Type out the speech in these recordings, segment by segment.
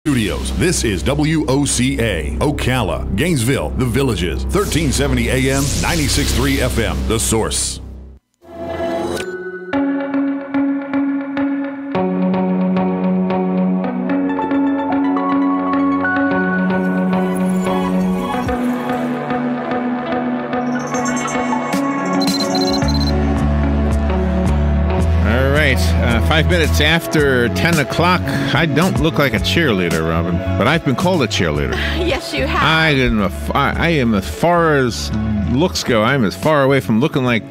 Studios. This is WOCA, Ocala, Gainesville, The Villages, 1370 AM, 96.3 FM, The Source. All right, 5 minutes after 10 o'clock. I don't look like a cheerleader, Robin, but I've been called a cheerleader. Yes, you have. I am, as far as looks go, I'm as far away from looking like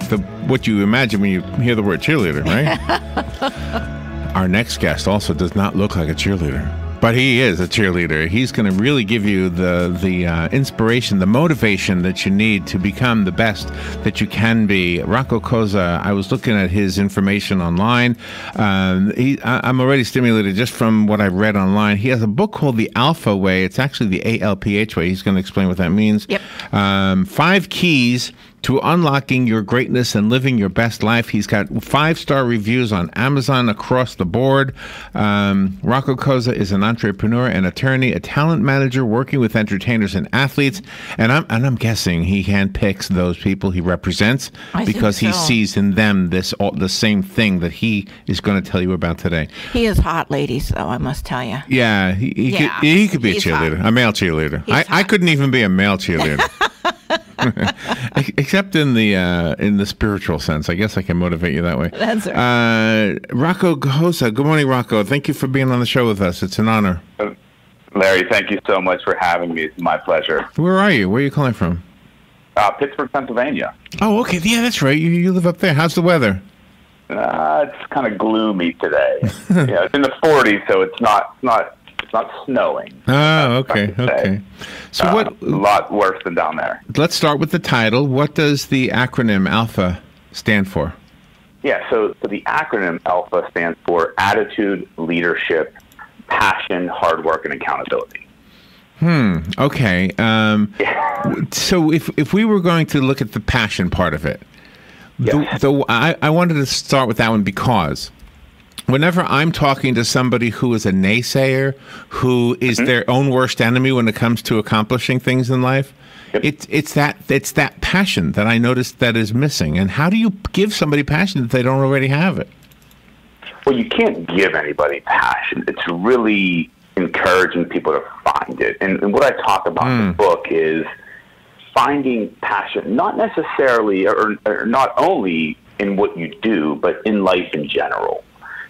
what you imagine when you hear the word cheerleader, right? Our next guest also does not look like a cheerleader, but he is a cheerleader. He's going to really give you the inspiration, the motivation that you need to become the best that you can be. Rocco Cozza, I was looking at his information online. I'm already stimulated just from what I read online. He has a book called The A.L.P.H.A Way. It's actually the A.L.P.H.A Way. He's going to explain what that means. Yep. 5 keys to unlocking your greatness and living your best life. He's got 5-star reviews on Amazon across the board. Rocco Cozza is an entrepreneur and attorney, a talent manager working with entertainers and athletes. And I'm guessing he handpicks those people he represents because he sees in them the same thing that he is going to tell you about today. He is hot, ladies, though, I must tell you. Yeah, he could be a cheerleader, a male cheerleader. I couldn't even be a male cheerleader. Except in the spiritual sense. I guess I can motivate you that way. That's right. Rocco Cozza. Good morning, Rocco. Thank you for being on the show with us. It's an honor. Larry, thank you so much for having me. It's my pleasure. Where are you? Where are you calling from? Pittsburgh, Pennsylvania. Oh, okay. Yeah, that's right. You live up there. How's the weather? It's kind of gloomy today. Yeah, it's in the 40s, so it's not snowing. Oh, okay. So a lot worse than down there. Let's start with the title. What does the acronym A.L.P.H.A stand for? Yeah, so the acronym A.L.P.H.A stands for Attitude, Leadership, Passion, Hard Work, and Accountability. Okay. So if we were going to look at the passion part of it, yes. I wanted to start with that one because whenever I'm talking to somebody who is a naysayer, who is their own worst enemy when it comes to accomplishing things in life, it's that passion that I noticed that is missing. And how do you give somebody passion if they don't already have it? Well, you can't give anybody passion. It's really encouraging people to find it. And what I talk about in the book is finding passion, not necessarily or not only in what you do, but in life in general.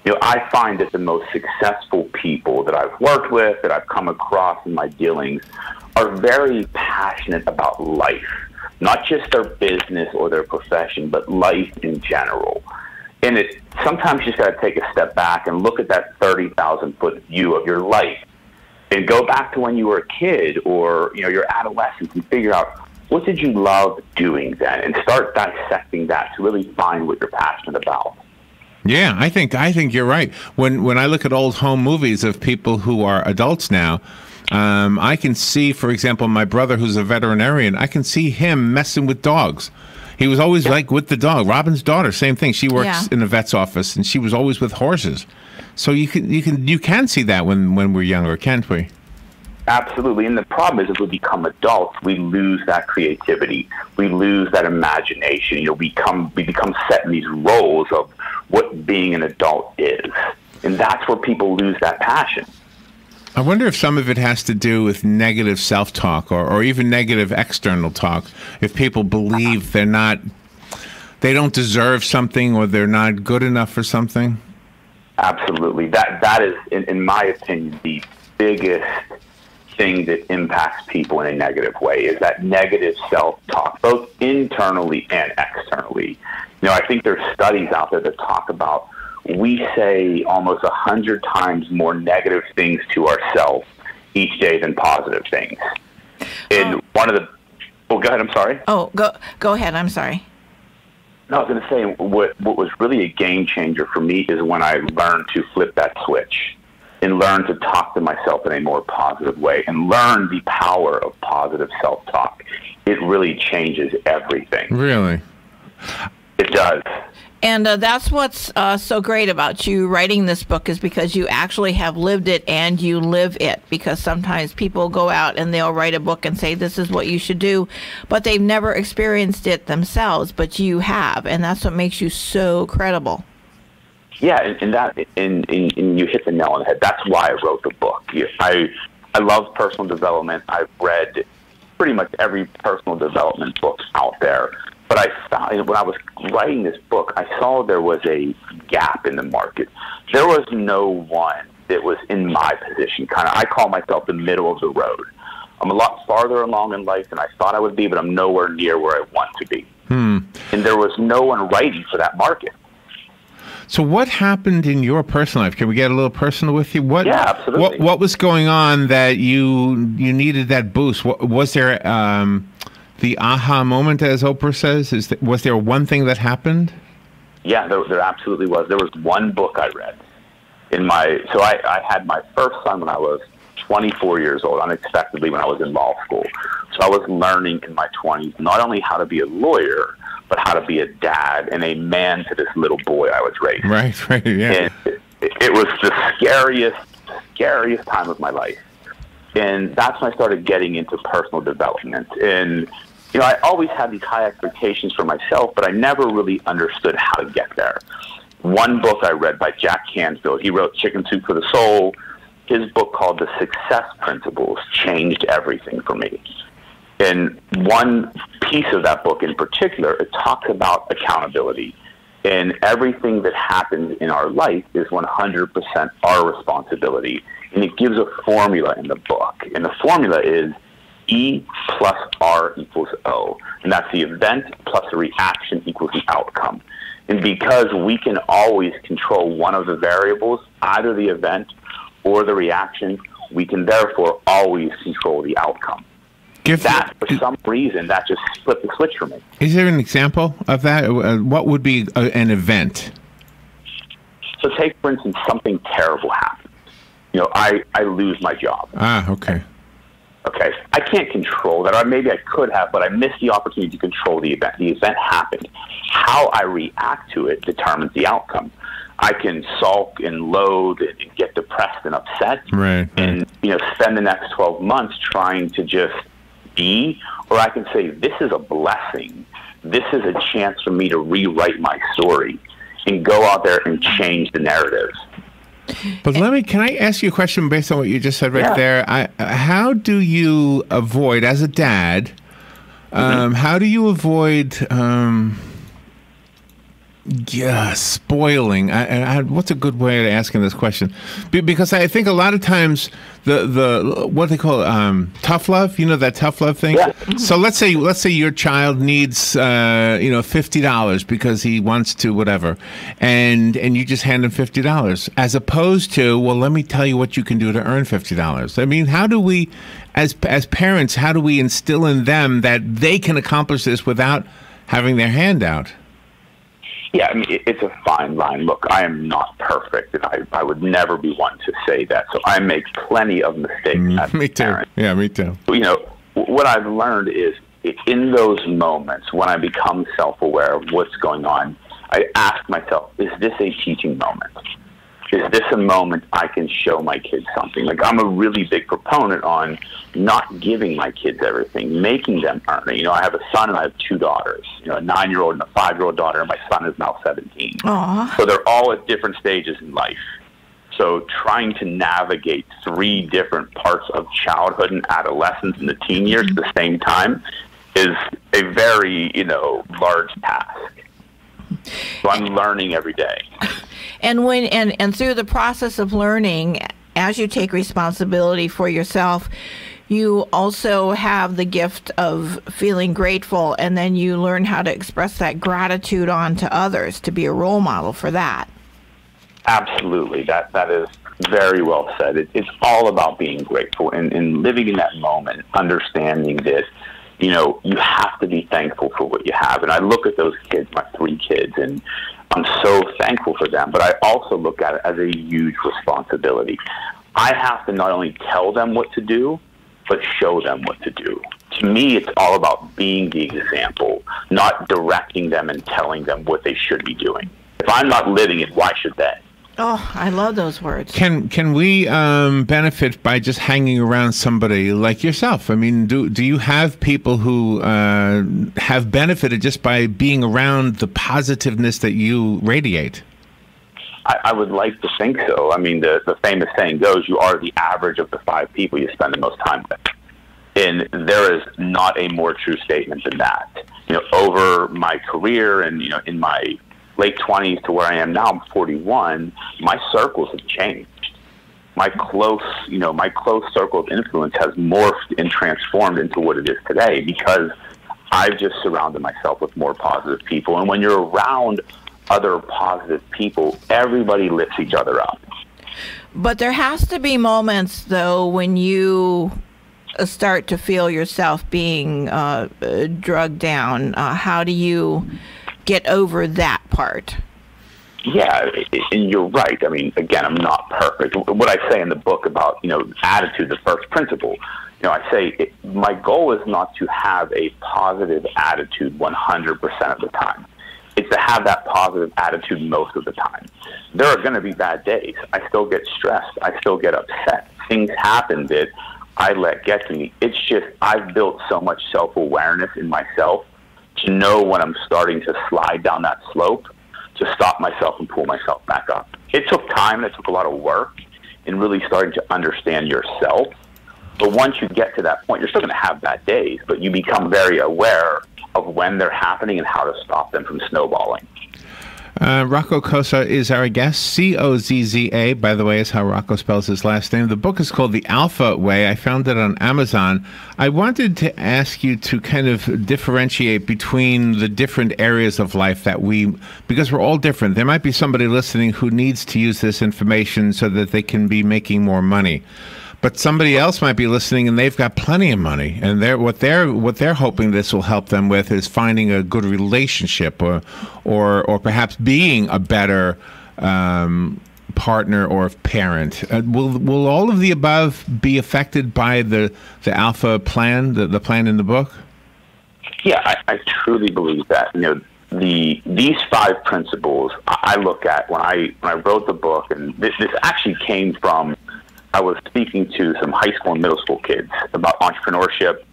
You know, I find that the most successful people that I've worked with, that I've come across in my dealings, are very passionate about life, not just their business or their profession, but life in general. And sometimes you just got to take a step back and look at that 30,000-foot view of your life and go back to when you were a kid or, your adolescence and figure out what did you love doing then and start dissecting that to really find what you're passionate about. Yeah, I think you're right. When I look at old home movies of people who are adults now, I can see, for example, my brother who's a veterinarian, I can see him messing with dogs. He was always like with the dog. Robin's daughter, same thing. She works in a vet's office, and she was always with horses. So you can see that when we're younger, can't we? Absolutely. And the problem is, as we become adults, we lose that creativity. We lose that imagination. We become set in these roles of what being an adult is. And that's where people lose that passion. I wonder if some of it has to do with negative self-talk or even negative external talk. If people believe they don't deserve something or they're not good enough for something. Absolutely. That is, in my opinion, the biggest thing that impacts people in a negative way is that negative self-talk, both internally and externally. I think there's studies out there that talk about we say almost 100 times more negative things to ourselves each day than positive things. And go ahead, I'm sorry. Go ahead, I'm sorry. No, I was going to say what was really a game changer for me is when I learned to flip that switch and learn to talk to myself in a more positive way and learn the power of positive self-talk. It really changes everything. Really? It does. And that's what's so great about you writing this book, is because you actually have lived it and you live it. Because sometimes people go out and they'll write a book and say, this is what you should do, but they've never experienced it themselves, but you have. And that's what makes you so credible. Yeah, and you hit the nail on the head. That's why I wrote the book. I love personal development. I've read pretty much every personal development book out there. But I found, when I was writing this book, I saw there was a gap in the market. There was no one that was in my position. I call myself the middle of the road. I'm a lot farther along in life than I thought I would be, but I'm nowhere near where I want to be. And there was no one writing for that market. So what happened in your personal life? Can we get a little personal with you? Yeah, absolutely. What was going on that you needed that boost? Was there the aha moment, as Oprah says? Was there one thing that happened? Yeah, there absolutely was. There was one book I read. So I had my first son when I was 24 years old, unexpectedly, when I was in law school. So I was learning in my 20s not only how to be a lawyer, but how to be a dad and a man to this little boy I was raising. Right, yeah. And it was the scariest time of my life. And that's when I started getting into personal development. And, I always had these high expectations for myself, but I never really understood how to get there. One book I read by Jack Canfield, he wrote Chicken Soup for the Soul. His book called The Success Principles changed everything for me. And one piece of that book in particular, it talks about accountability. And everything that happens in our life is 100% our responsibility. And it gives a formula in the book. And the formula is E plus R equals O. And that's the event plus the reaction equals the outcome. And because we can always control one of the variables, either the event or the reaction, we can therefore always control the outcome. For some reason, that just flipped the switch for me. Is there an example of that? What would be an event? So take, for instance, something terrible happens. I lose my job. Okay. Okay. I can't control that, or maybe I could have, but I missed the opportunity to control the event. The event happened. How I react to it determines the outcome. I can sulk and loathe and get depressed and upset, and spend the next 12 months trying to just be, or I can say, this is a blessing. This is a chance for me to rewrite my story and go out there and change the narrative. But can I ask you a question based on what you just said there? How do you avoid, as a dad, how do you avoid spoiling? What's a good way of asking this question? Because I think a lot of times the what they call tough love, that tough love thing. Yeah. So let's say your child needs $50 because he wants to whatever, and you just hand him $50, as opposed to, well, let me tell you what you can do to earn $50. I mean, how do we, as parents, how do we instill in them that they can accomplish this without having their hand out? Yeah, I mean, it's a fine line. Look, I am not perfect, and I would never be one to say that. So I make plenty of mistakes as a parent. Yeah, me too. What I've learned is in those moments when I become self-aware of what's going on, I ask myself, is this a teaching moment? Is this a moment I can show my kids something? Like, I'm a really big proponent on not giving my kids everything, making them earn it. I have a son and I have two daughters, a 9-year-old and a 5-year-old daughter, and my son is now 17. Aww. So they're all at different stages in life. So trying to navigate 3 different parts of childhood and adolescence and the teen years at the same time is a very, large task. So I'm learning every day. And and through the process of learning, as you take responsibility for yourself, you also have the gift of feeling grateful, and then you learn how to express that gratitude on to others, to be a role model for that. Absolutely. That is very well said. It's all about being grateful and living in that moment, understanding that, you have to be thankful for what you have. And I look at those kids, my 3 kids, and I'm so thankful for them, but I also look at it as a huge responsibility. I have to not only tell them what to do, but show them what to do. To me, it's all about being the example, not directing them and telling them what they should be doing. If I'm not living it, why should they? Oh, I love those words. Can we benefit by just hanging around somebody like yourself? I mean, do you have people who have benefited just by being around the positiveness that you radiate? I would like to think so. I mean, the famous saying goes, you are the average of the 5 people you spend the most time with. And there is not a more true statement than that. You know, over my career and, you know, in my late 20s to where I am now, I'm 41, my circles have changed. My close circle of influence has morphed and transformed into what it is today because I've just surrounded myself with more positive people. And when you're around other positive people, everybody lifts each other up. But there has to be moments, though, when you start to feel yourself being drugged down. How do you get over that part? Yeah, and you're right. I mean, again, I'm not perfect. What I say in the book about, you know, attitude, the first principle, you know, I say my goal is not to have a positive attitude 100% of the time. It's to have that positive attitude most of the time. There are going to be bad days. I still get stressed. I still get upset. Things happen that I let get to me. It's just I've built so much self-awareness in myself to know when I'm starting to slide down that slope, to stop myself and pull myself back up. It took time. It took a lot of work in really starting to understand yourself. But once you get to that point, you're still going to have bad days, but you become very aware of when they're happening and how to stop them from snowballing. Rocco Cozza is our guest. Cozza, by the way, is how Rocco spells his last name. The book is called The A.L.P.H.A. I found it on Amazon. I wanted to ask you to kind of differentiate between the different areas of life because we're all different. There might be somebody listening who needs to use this information so that they can be making more money. But somebody else might be listening and they've got plenty of money, and what they're hoping this will help them with is finding a good relationship, or perhaps being a better partner or parent. Will all of the above be affected by the Alpha plan, the plan in the book? Yeah, I truly believe that. You know, these 5 principles I look at when I wrote the book, and this actually came from. I was speaking to some high school and middle school kids about entrepreneurship,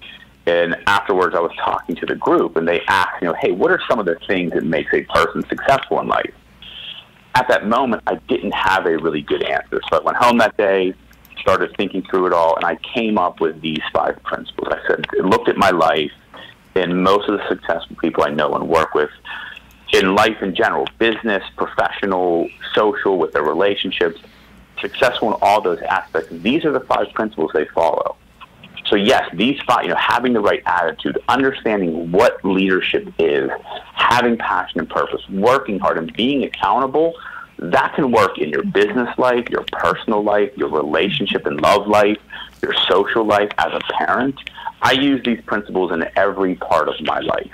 and afterwards I was talking to the group, and they asked, you know, hey, what are some of the things that makes a person successful in life? At that moment, I didn't have a really good answer, so I went home that day, started thinking through it all, and I came up with these 5 principles. I said, I looked at my life, and most of the successful people I know and work with in life in general, business, professional, social, with their relationships, successful in all those aspects, these are the 5 principles they follow. So yes, these 5, you know, having the right attitude, understanding what leadership is, having passion and purpose, working hard and being accountable, that can work in your business life, your personal life, your relationship and love life, your social life as a parent. I use these principles in every part of my life.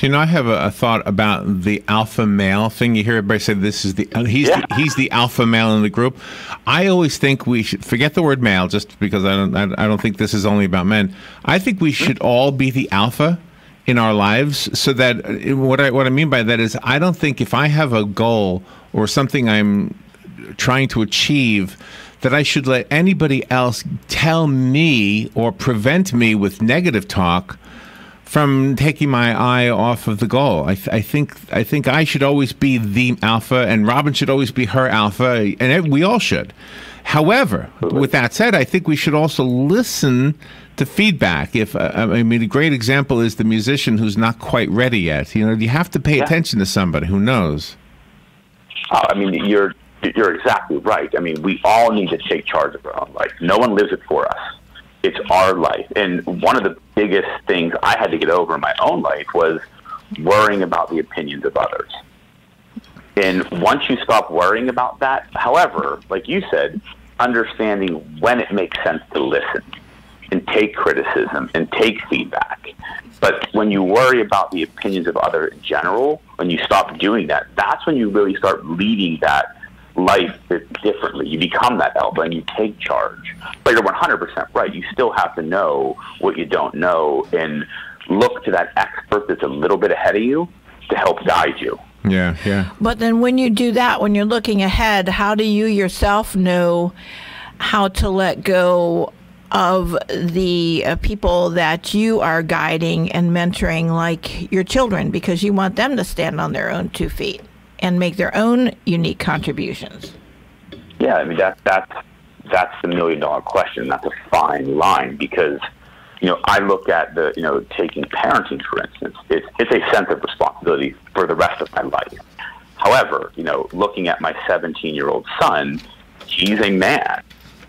You know, I have a thought about the alpha male thing. You hear everybody say this is he's the alpha male in the group. I always think we should forget the word male, just because I don't think this is only about men. I think we should all be the alpha in our lives, so that what I mean by that is I don't think if I have a goal or something I'm trying to achieve, that I should let anybody else tell me or prevent me with negative talk from taking my eye off of the goal. I think I should always be the alpha, and Robin should always be her alpha, and we all should. However, with that said, I think we should also listen to feedback. I mean, a great example is the musician who's not quite ready yet. You know, you have to pay attention to somebody who knows. Oh, I mean, you're exactly right. I mean, we all need to take charge of our own life. No one lives it for us. It's our life. And one of the biggest things I had to get over in my own life was worrying about the opinions of others. And once you stop worrying about that, however, like you said, understanding when it makes sense to listen and take criticism and take feedback. But when you worry about the opinions of others in general, when you stop doing that, that's when you really start leading that life differently. You become that alpha and you take charge. But you're 100% right. You still have to know what you don't know and look to that expert that's a little bit ahead of you to help guide you. Yeah, yeah. But then when you do that, when you're looking ahead, how do you yourself know how to let go of the people that you are guiding and mentoring, like your children, because you want them to stand on their own 2 feet and make their own unique contributions? Yeah, I mean, that's the $1 million question. That's a fine line because, I look at taking parenting, for instance, it's a sense of responsibility for the rest of my life. However, looking at my 17-year-old son, he's a man.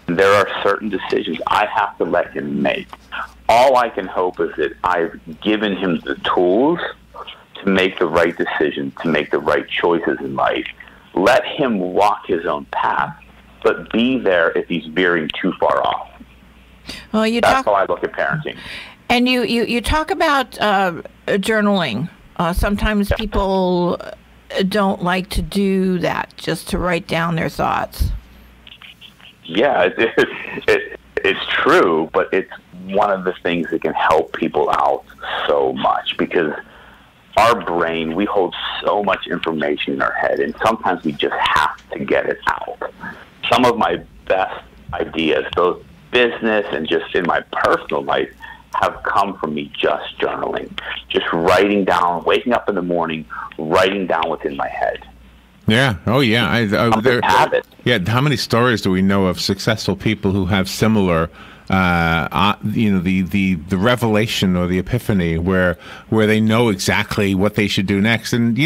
There are certain decisions I have to let him make. All I can hope is that I've given him the tools to make the right decision, to make the right choices in life. Let him walk his own path, but be there if he's veering too far off. Well, That's how I look at parenting. And you talk about journaling. Sometimes people don't like to do that, just to write down their thoughts. Yeah, it's true, but it's one of the things that can help people out so much because our brain, we hold so much information in our head, and sometimes we just have to get it out. Some of my best ideas, both business and just in my personal life, have come from me just journaling, just writing down, waking up in the morning, writing down what's in my head. Yeah. Oh, yeah. Habit. Yeah. How many stories do we know of successful people who have similar, the revelation or the epiphany where they know exactly what they should do next? And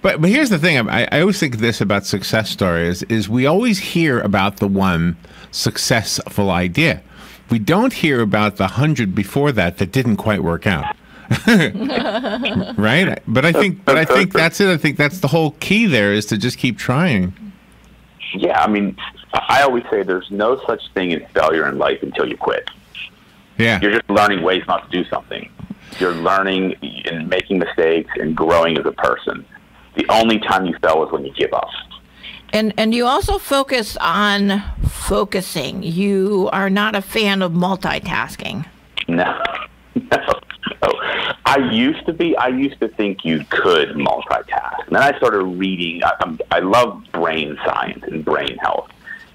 but here's the thing. I always think this about success stories is we always hear about the one successful idea. We don't hear about the 100 before that didn't quite work out. Right? But I think that's it. I think that's the whole key there is to just keep trying. Yeah, I mean, I always say there's no such thing as failure in life until you quit. Yeah. You're just learning ways not to do something. You're learning and making mistakes and growing as a person. The only time you fail is when you give up. And you also focus on focusing. You are not a fan of multitasking. No. I used to be. I used to think you could multitask. And then I started reading. I love brain science and brain health.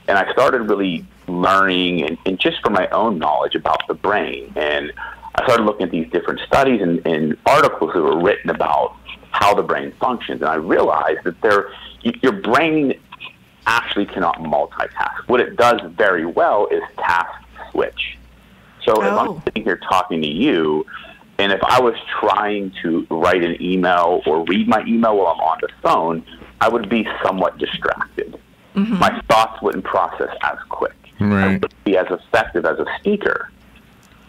And I started really learning and just for my own knowledge about the brain. And I started looking at these different studies and articles that were written about how the brain functions. And I realized that your brain actually cannot multitask. What it does very well is task switch. So if I'm sitting here talking to you, and if I was trying to write an email or read my email while I'm on the phone, I would be somewhat distracted. Mm-hmm. My thoughts wouldn't process as quick. Right. I wouldn't be as effective as a speaker.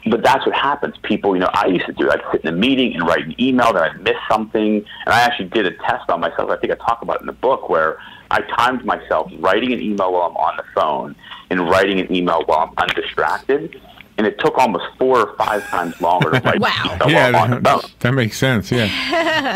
But that's what happens. People, I used to do it. I'd sit in a meeting and write an email, then I'd miss something. And I actually did a test on myself. I think I talk about it in the book where I timed myself writing an email while I'm on the phone and writing an email while I'm undistracted. And it took almost 4 or 5 times longer to write. Wow. That makes sense. Yeah,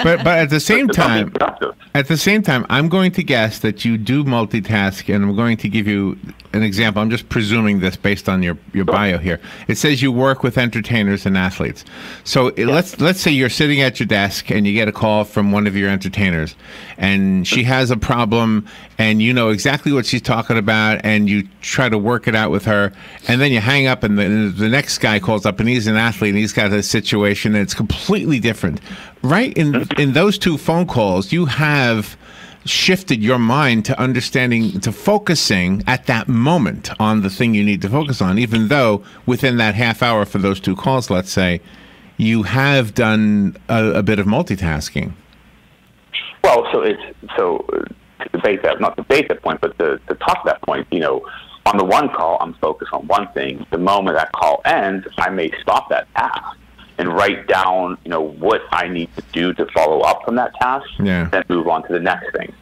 but at the same time, I'm going to guess that you do multitask, and I'm going to give you an example. I'm just presuming this based on your bio here. It says you work with entertainers and athletes. So let's say you're sitting at your desk and you get a call from one of your entertainers, and she has a problem, and you know exactly what she's talking about, and you try to work it out with her, and then you hang up, and the next guy calls up, and he's an athlete, and he's got a situation, and it's completely different. Right? In those 2 phone calls, you have shifted your mind to understanding, to focusing at that moment on the thing you need to focus on, even though within that half hour for those 2 calls, let's say, you have done a bit of multitasking. Well, to debate that, not debate that point, but to talk that point, on the one call, I'm focused on one thing. The moment that call ends, I may stop that task and write down, what I need to do to follow up from that task, then move on to the next thing.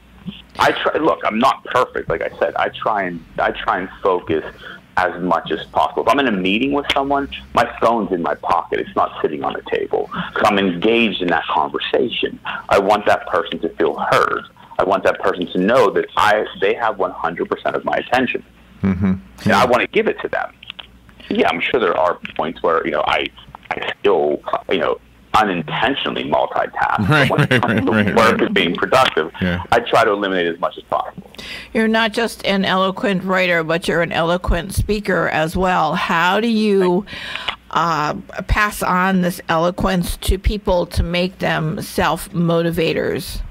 Look, I'm not perfect. Like I said, I try and focus as much as possible. If I'm in a meeting with someone, my phone's in my pocket. It's not sitting on the table. Because I'm engaged in that conversation. I want that person to feel heard. I want that person to know that they have 100% of my attention. Mm-hmm. And I want to give it to them. Yeah, I'm sure there are points where, I still, unintentionally multitask. Right, But when it comes to work and being productive, Yeah. I try to eliminate as much as possible. You're not just an eloquent writer, but you're an eloquent speaker as well. How do you pass on this eloquence to people to make them self-motivators?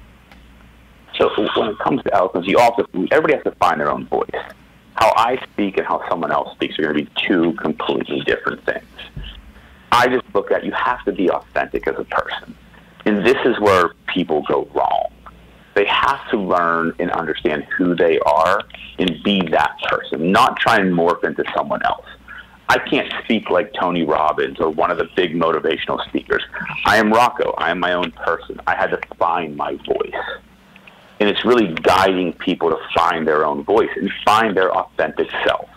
So when it comes to eloquence, everybody has to find their own voice. How I speak and how someone else speaks are going to be two completely different things. I just look at, you have to be authentic as a person. And this is where people go wrong. They have to learn and understand who they are and be that person, not try and morph into someone else. I can't speak like Tony Robbins or one of the big motivational speakers. I am Rocco. I am my own person. I had to find my voice. And it's really guiding people to find their own voice and find their authentic self.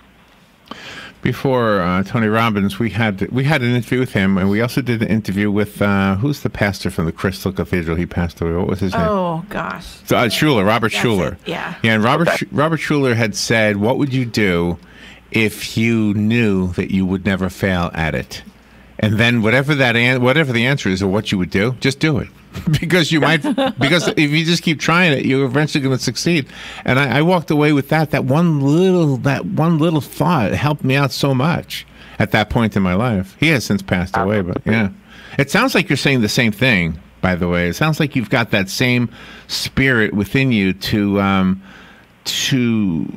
Before Tony Robbins, we had an interview with him, and we also did an interview with who's the pastor from the Crystal Cathedral. He passed away. What was his name? Oh gosh. So, Schuller, Robert That's Schuller. it, yeah. Yeah, and Robert Schuller had said, "What would you do if you knew that you would never fail at it?" And then whatever the answer is, or what you would do, just do it. Because if you just keep trying it, you're eventually going to succeed. And I walked away with that one little thought helped me out so much at that point in my life. He has since passed away, but yeah. It sounds like you're saying the same thing, by the way. It sounds like you've got that same spirit within you to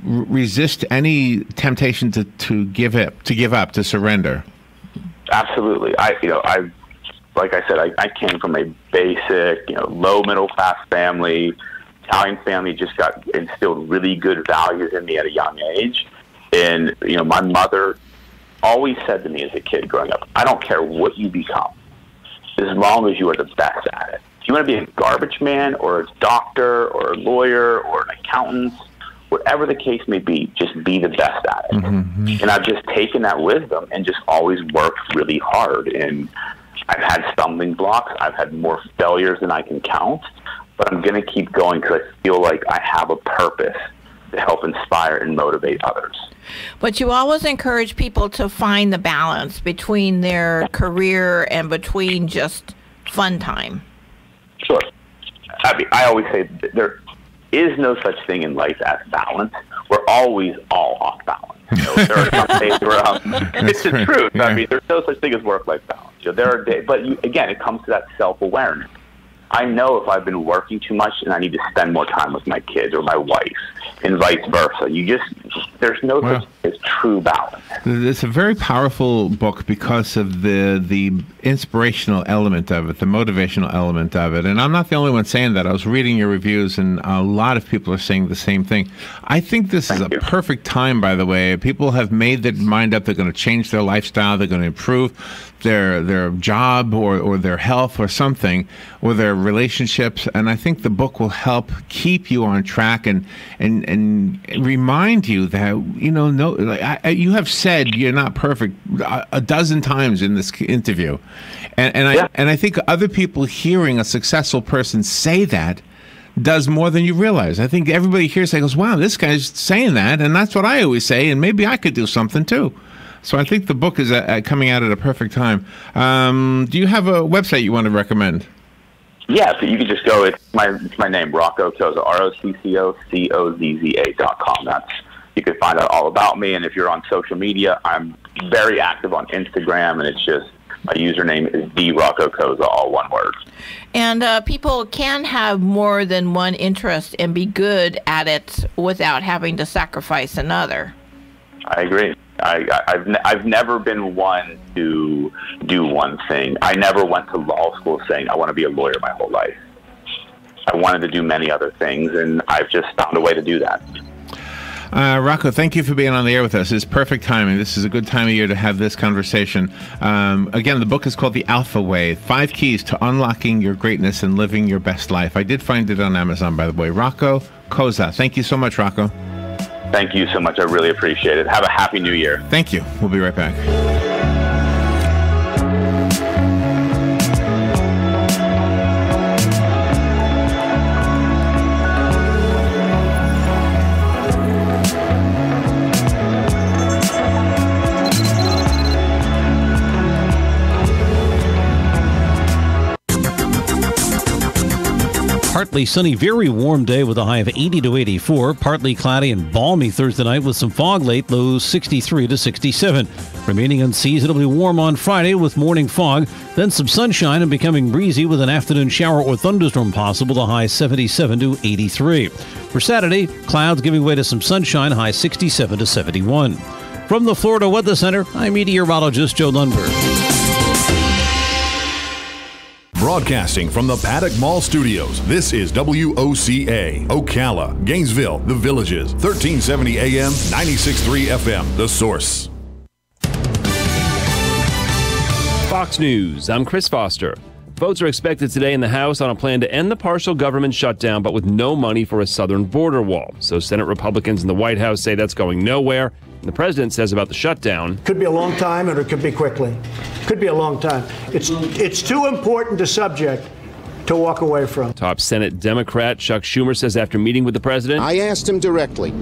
resist any temptation to give up, to surrender. Absolutely. Like I said, I came from a basic, low middle class family. Italian family just got instilled really good values in me at a young age. And, my mother always said to me as a kid growing up, I don't care what you become, as long as you are the best at it. If you want to be a garbage man or a doctor or a lawyer or an accountant, whatever the case may be, just be the best at it. Mm-hmm. And I've just taken that wisdom and just always worked really hard. And I've had stumbling blocks. I've had more failures than I can count, but I'm going to keep going because I feel like I have a purpose to help inspire and motivate others. But you always encourage people to find the balance between their career and between just fun time. Sure. I always say there is no such thing in life as balance. We're always all off balance. There are some days where it's the truth. Yeah. I mean, there's no such thing as work-life balance. There are days, but again, it comes to that self-awareness. I know if I've been working too much and I need to spend more time with my kids or my wife, and vice versa. There's no such thing as true balance. It's a very powerful book because of the inspirational element of it, the motivational element of it. And I'm not the only one saying that. I was reading your reviews, and a lot of people are saying the same thing. I think this is a perfect time, by the way. People have made their mind up. They're going to change their lifestyle. They're going to improve their job or their health or something, or their relationships. And I think the book will help keep you on track and remind you that, you have said you're not perfect a dozen times in this interview. And I think other people hearing a successful person say that does more than you realize. I think everybody hears that goes, wow, this guy's saying that, and that's what I always say, and maybe I could do something too. So I think the book is coming out at a perfect time. Do you have a website you want to recommend? Yeah, so you can just go, it's my name, Rocco Cozza, ROCCOCOZZA.com. You can find out all about me, and if you're on social media, I'm very active on Instagram, and it's just, my username is the Rocco Cozza, all one word. And people can have more than one interest and be good at it without having to sacrifice another. I agree. I've never been one to do one thing. I never went to law school saying I want to be a lawyer my whole life. I wanted to do many other things, and I've just found a way to do that. Rocco, thank you for being on the air with us. It's perfect timing. This is a good time of year to have this conversation. Again, the book is called The A.L.P.H.A, 5 Keys to Unlocking Your Greatness and Living Your Best Life. I did find it on Amazon, by the way. Rocco Cozza. Thank you so much, Rocco. Thank you so much. I really appreciate it. Have a happy new year. Thank you. We'll be right back. partly sunny, very warm day with a high of 80 to 84. Partly cloudy and balmy Thursday night with some fog late, lows 63 to 67. Remaining unseasonably warm on Friday with morning fog, then some sunshine and becoming breezy with an afternoon shower or thunderstorm possible, the high 77 to 83. For Saturday, clouds giving way to some sunshine, high 67 to 71. From the Florida Weather Center, I'm meteorologist Joe Lundberg. Broadcasting from the Paddock Mall Studios, this is WOCA, Ocala, Gainesville, The Villages, 1370 AM, 96.3 FM, The Source. Fox News, I'm Chris Foster. Votes are expected today in the House on a plan to end the partial government shutdown, but with no money for a southern border wall. So Senate Republicans in the White House say that's going nowhere. And the president says about the shutdown, could be a long time, or it could be quickly. Could be a long time. It's too important a subject to walk away from. Top Senate Democrat Chuck Schumer says after meeting with the president, I asked him directly.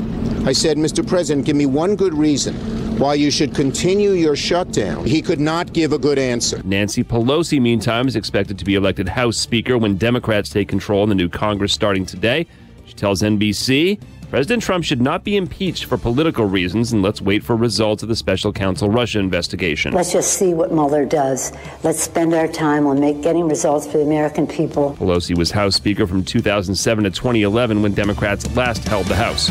I said, Mr. President, give me one good reason why you should continue your shutdown. He could not give a good answer. Nancy Pelosi, meantime, is expected to be elected House Speaker when Democrats take control in the new Congress starting today. She tells NBC, President Trump should not be impeached for political reasons, and let's wait for results of the special counsel Russia investigation. Let's just see what Mueller does. Let's spend our time on getting results for the American people. Pelosi was House Speaker from 2007 to 2011 when Democrats last held the House.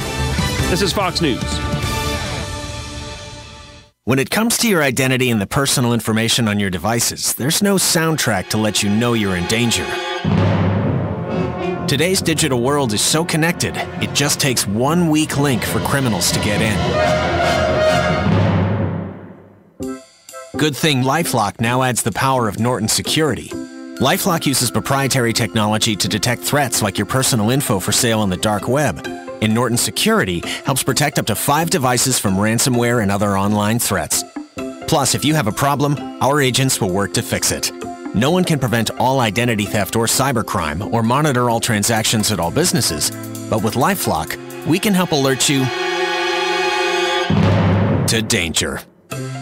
This is Fox News. When it comes to your identity and the personal information on your devices, there's no soundtrack to let you know you're in danger. Today's digital world is so connected, it just takes one weak link for criminals to get in. Good thing LifeLock now adds the power of Norton Security. LifeLock uses proprietary technology to detect threats like your personal info for sale on the dark web. And Norton Security helps protect up to 5 devices from ransomware and other online threats. Plus, if you have a problem, our agents will work to fix it. No one can prevent all identity theft or cybercrime or monitor all transactions at all businesses. But with LifeLock, we can help alert you to danger.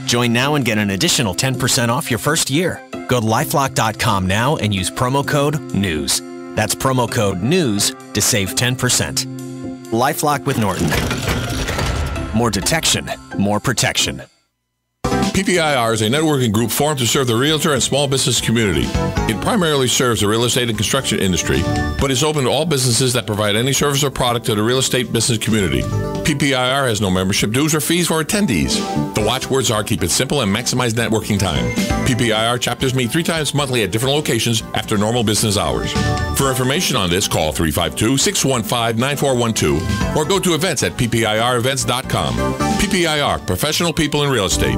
Join now and get an additional 10% off your first year. Go to LifeLock.com now and use promo code NEWS. That's promo code NEWS to save 10%. LifeLock with Norton. More detection, more protection. PPIR is a networking group formed to serve the realtor and small business community. It primarily serves the real estate and construction industry, but is open to all businesses that provide any service or product to the real estate business community. PPIR has no membership dues or fees for attendees. The watchwords are keep it simple and maximize networking time. PPIR chapters meet 3 times monthly at different locations after normal business hours. For information on this, call 352-615-9412 or go to events at ppirevents.com. PPIR, professional people in real estate.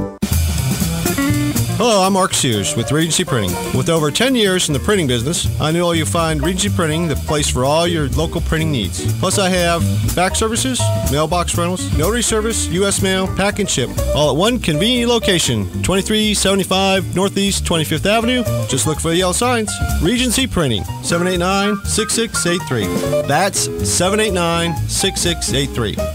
Hello, I'm Mark Sears with Regency Printing. With over 10 years in the printing business, I know you'll find Regency Printing the place for all your local printing needs. Plus, I have fax services, mailbox rentals, notary service, U.S. mail, pack and ship, all at one convenient location, 2375 Northeast 25th Avenue. Just look for the yellow signs. Regency Printing, 789-6683. That's 789-6683.